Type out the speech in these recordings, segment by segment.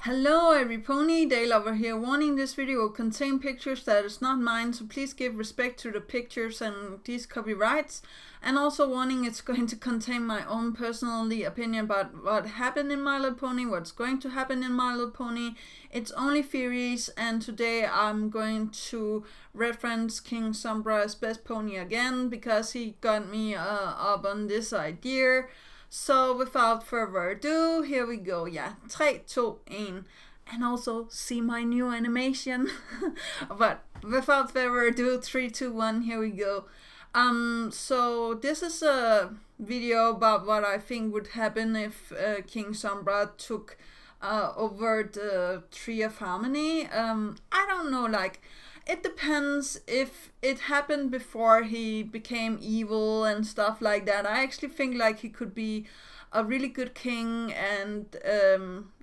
Hello every pony, Dale over here. Warning, this video will contain pictures that is not mine, so please give respect to the pictures and these copyrights. And also warning, it's going to contain my own personally opinion about what happened in My Little Pony, what's going to happen in My Little Pony. It's only theories, and today I'm going to reference King Sombra as best pony again because he got me up on this idea. So without further ado, here we go. Yeah, 3, 2, 1. And also see my new animation. But without further ado, 3, 2, 1, here we go. So this is a video about what I think would happen if King Sombra took over the Tree of Harmony. I don't know, like, it depends if it happened before he became evil and stuff like that. I actually think like he could be a really good king and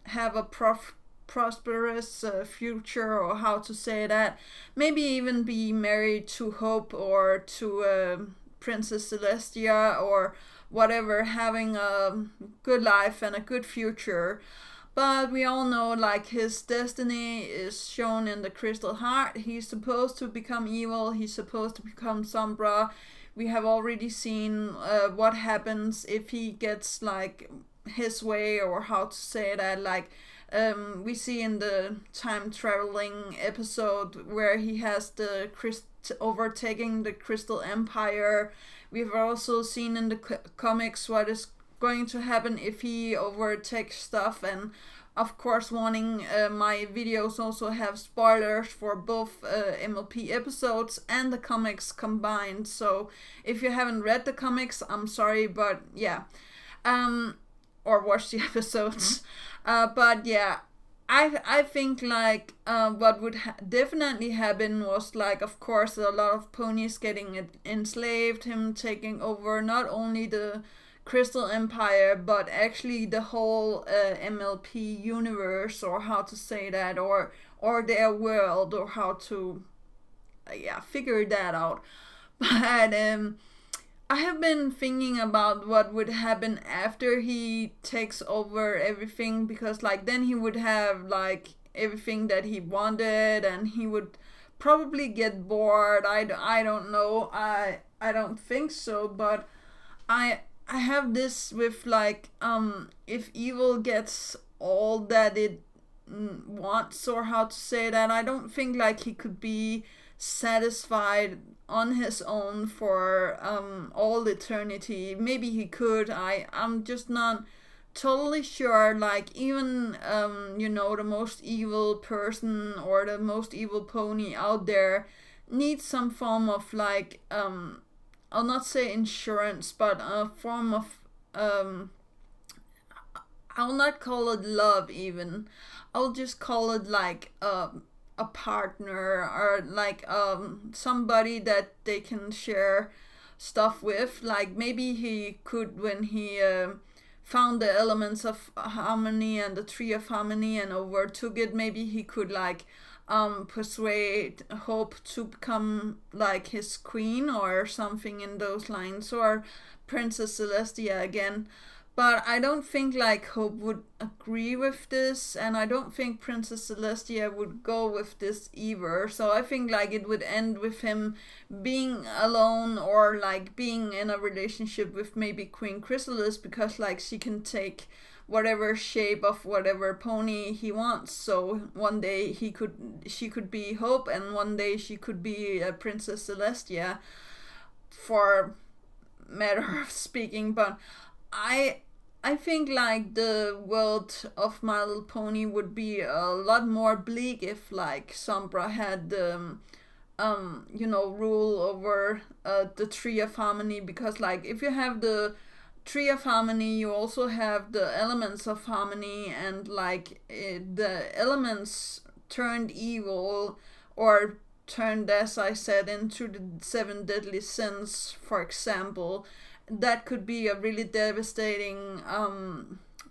have a prosperous future, or how to say that. Maybe even be married to Hope or to Princess Celestia or whatever, having a good life and a good future. But we all know, like, his destiny is shown in the Crystal Heart. He's supposed to become evil. He's supposed to become Sombra. We have already seen what happens if he gets, like, his way, or how to say that. Like, we see in the time traveling episode where he has the overtaking the Crystal Empire. We've also seen in the comics what is going to happen if he overtakes stuff. And of course, warning, my videos also have spoilers for both MLP episodes and the comics combined, so if you haven't read the comics, I'm sorry, but yeah, or watch the episodes. But yeah, I think like what would definitely happen was, like, of course, a lot of ponies getting enslaved, him taking over not only the Crystal Empire, but actually the whole MLP universe, or how to say that, or their world, or how to figure that out. But I have been thinking about what would happen after he takes over everything, because like then he would have like everything that he wanted, and he would probably get bored. I don't know. I don't think so, but I have this with, like, if evil gets all that it wants, or how to say that, I don't think like he could be satisfied on his own for all eternity. Maybe he could. I'm just not totally sure. Like, even the most evil person or the most evil pony out there needs some form of, like, I'll not say insurance, but a form of I'll not call it love even. I'll just call it like a partner, or like somebody that they can share stuff with. Like, maybe he could, when he found the elements of harmony and the Tree of Harmony and overtook it, maybe he could, like, persuade Hope to become like his queen or something in those lines, or Princess Celestia again. But I don't think like Hope would agree with this, and I don't think Princess Celestia would go with this either. So I think like it would end with him being alone, or like being in a relationship with maybe Queen Chrysalis, because like she can take whatever shape of whatever pony he wants. So one day she could be Hope, and one day she could be Princess Celestia, for matter of speaking. But I think like the world of My Little Pony would be a lot more bleak if like Sombra had rule over the Tree of Harmony, because like if you have the Tree of Harmony, you also have the elements of harmony, and like the elements turned evil, or turned, as I said, into the 7 deadly sins, for example. That could be a really devastating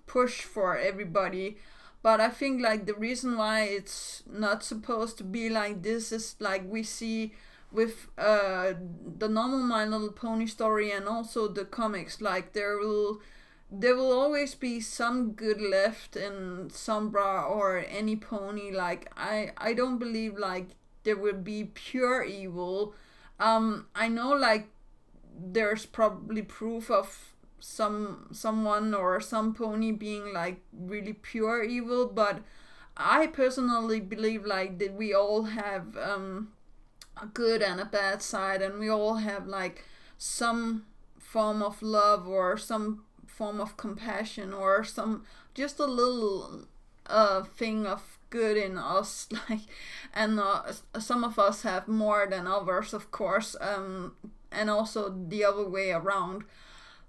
push for everybody. But I think like the reason why it's not supposed to be like this is, like, we see with the normal My Little Pony story and also the comics, like there will there will always be some good left in Sombra or any pony. Like I don't believe like there will be pure evil. I know like there's probably proof of someone or some pony being like really pure evil, but I personally believe like that we all have a good and a bad side, and we all have like some form of love or some form of compassion or some just a little thing of good in us like, and some of us have more than others, of course, and also the other way around.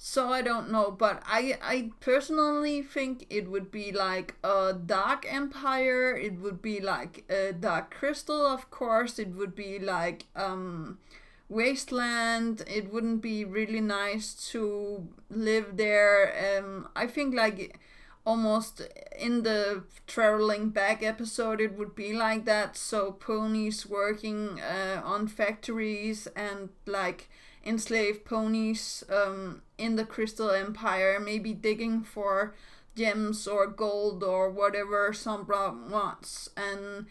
So I don't know, but I personally think it would be like a dark empire. It would be like a dark crystal, of course. It would be like wasteland. It wouldn't be really nice to live there. I think like almost in the traveling back episode it would be like that. So ponies working on factories and like enslaved ponies in the Crystal Empire, maybe digging for gems or gold or whatever Sombra wants. And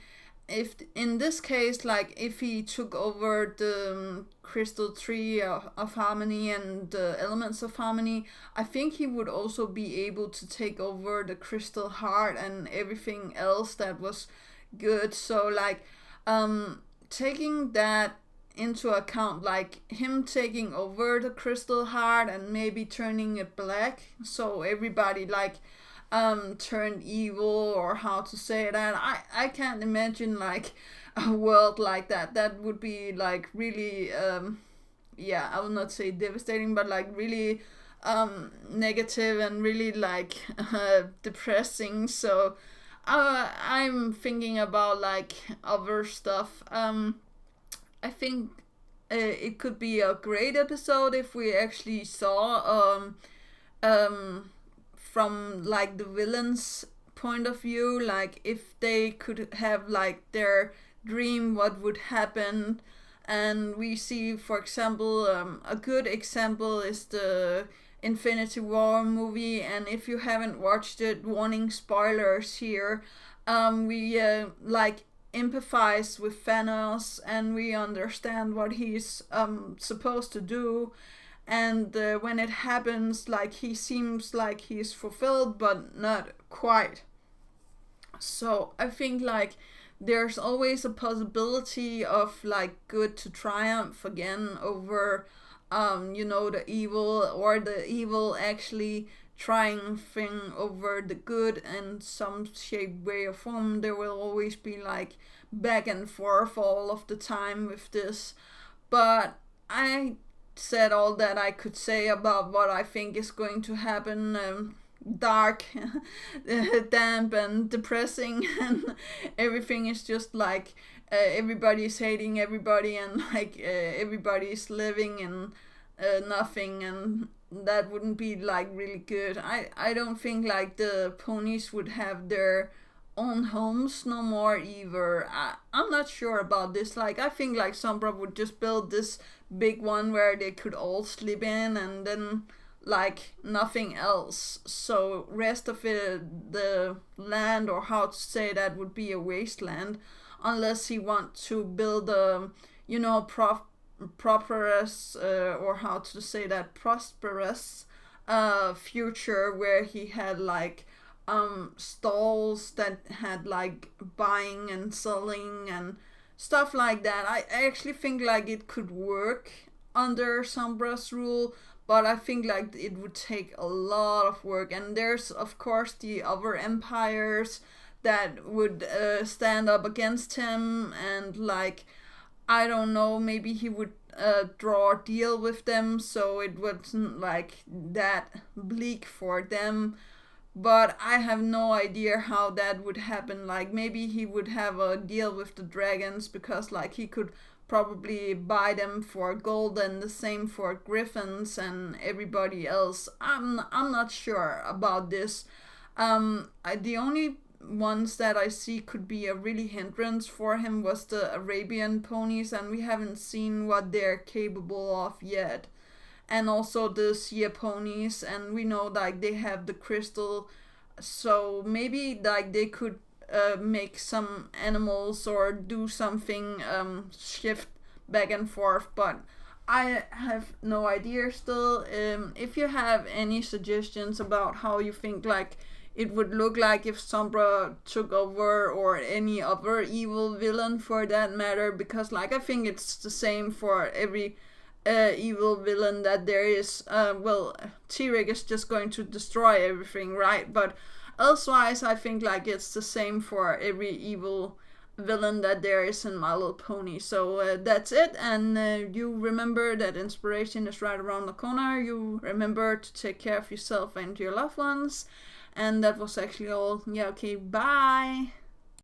if in this case, like if he took over the crystal tree of harmony and the elements of harmony, I think he would also be able to take over the crystal heart and everything else that was good. So like taking that into account, like him taking over the crystal heart and maybe turning it black, so everybody like turned evil, or how to say that. I can't imagine like a world like that. That would be like really yeah, I will not say devastating, but like really negative and really like depressing. So I'm thinking about like other stuff. I think it could be a great episode if we actually saw from like the villains' point of view, like if they could have like their dream, what would happen. And we see, for example, a good example is the Infinity War movie, and if you haven't watched it, warning spoilers here. We like empathize with Thanos, and we understand what he's supposed to do. And when it happens, like he seems like he's fulfilled, but not quite. So I think like there's always a possibility of like good to triumph again over the evil, or the evil actually triumphing over the good in some shape, way, or form. There will always be like back and forth all of the time with this. But I said all that I could say about what I think is going to happen. Dark, damp, and depressing, and everything is just like everybody's hating everybody, and like everybody's living in nothing, and that wouldn't be like really good. I don't think like the ponies would have their own homes no more either. I'm not sure about this. Like I think like Sombra would just build this big one where they could all sleep in, and then like nothing else. So rest of it, the land, or how to say that, would be a wasteland, unless he wants to build a prosperous or how to say that, prosperous future, where he had like stalls that had like buying and selling and stuff like that. I actually think like it could work under Sombra's rule, but I think like it would take a lot of work. And there's of course the other empires that would stand up against him, and like I don't know, maybe he would draw a deal with them, so it wasn't like that bleak for them. But I have no idea how that would happen. Like maybe he would have a deal with the dragons, because like he could probably buy them for gold, and the same for griffins and everybody else. I'm not sure about this. The only ones that I see could be a really hindrance for him was the Arabian ponies, and we haven't seen what they're capable of yet. and also the sea ponies, and we know like they have the crystal, so maybe like they could make some animals or do something, shift back and forth, but I have no idea still. If you have any suggestions about how you think like it would look like if Sombra took over, or any other evil villain for that matter, because like I think it's the same for every evil villain that there is. Well, T-Rex is just going to destroy everything, right? But elsewise, I think like it's the same for every evil villain that there is in My Little Pony. So that's it, and you remember that inspiration is right around the corner. You remember to take care of yourself and your loved ones, and that was actually all. Yeah, okay, bye.